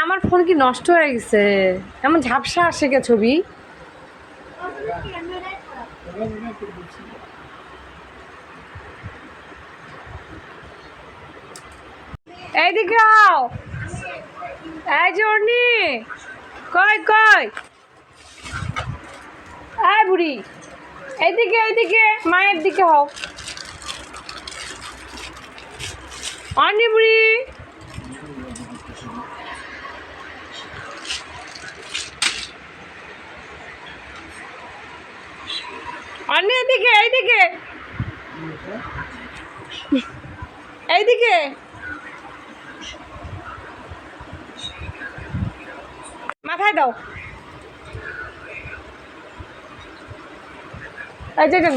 আমার ফোন কি নষ্ট হয়ে গেছে? এমন ঝাপসা আসে কে ছবি? এইদিকে আও, এই যে অর্নি, কই কই, এই বুড়ি, এইদিকে এইদিকে, মায়ের দিকে হও। অর্নি বুড়ি, অর্নি এইদিকে এইদিকে এইদিকে, মাথায় দাও। এই যে কেন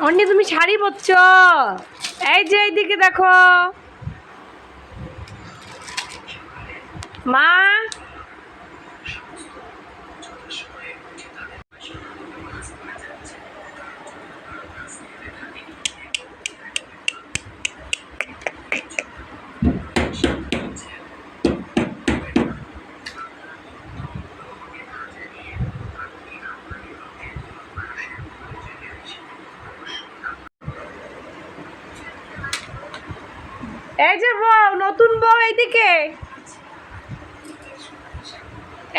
অন্নি তুমি শাড়ি পরছ? এই যে এইদিকে দেখো মা। এই যে বউ, নতুন বউ, এইদিকে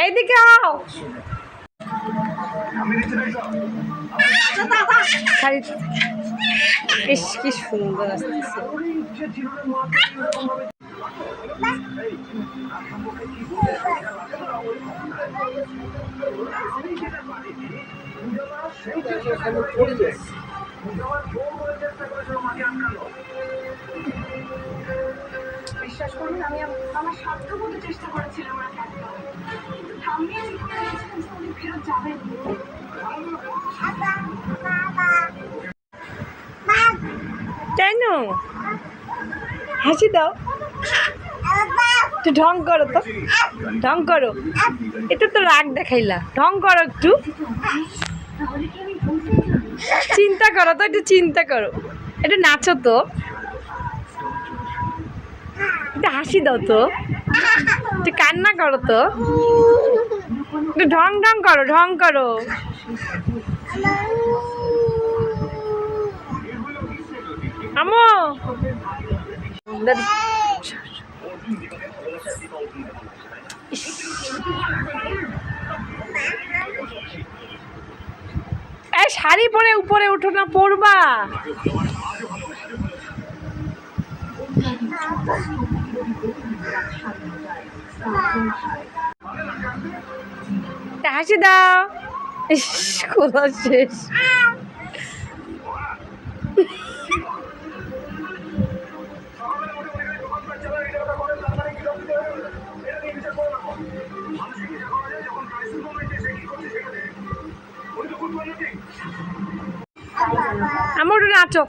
এইদিকে আও। শাড়ি ইস কি সুন্দর আসতেছে। বিশ্বাস করুন, আমি আমার সাধ্যমত চেষ্টা করেছিলাম ফেরত যাবেন। কেন হাসি দাও, একটু ঢং করো তো, ঢং করো। এটা তো রাগ দেখাইলা, ঢং করো একটু, চিন্তা করো তো, একটু চিন্তা করো, একটু নাচো তো, একটু হাসি দাও তো, একটু কান্না করো তো, একটু ঢং ঢং করো, ঢং করো। আমো এই শাড়ি পরে উপরে উঠো না, পরবা। হাসি দাও, ইস কোথা শেষ। আমার নাচো।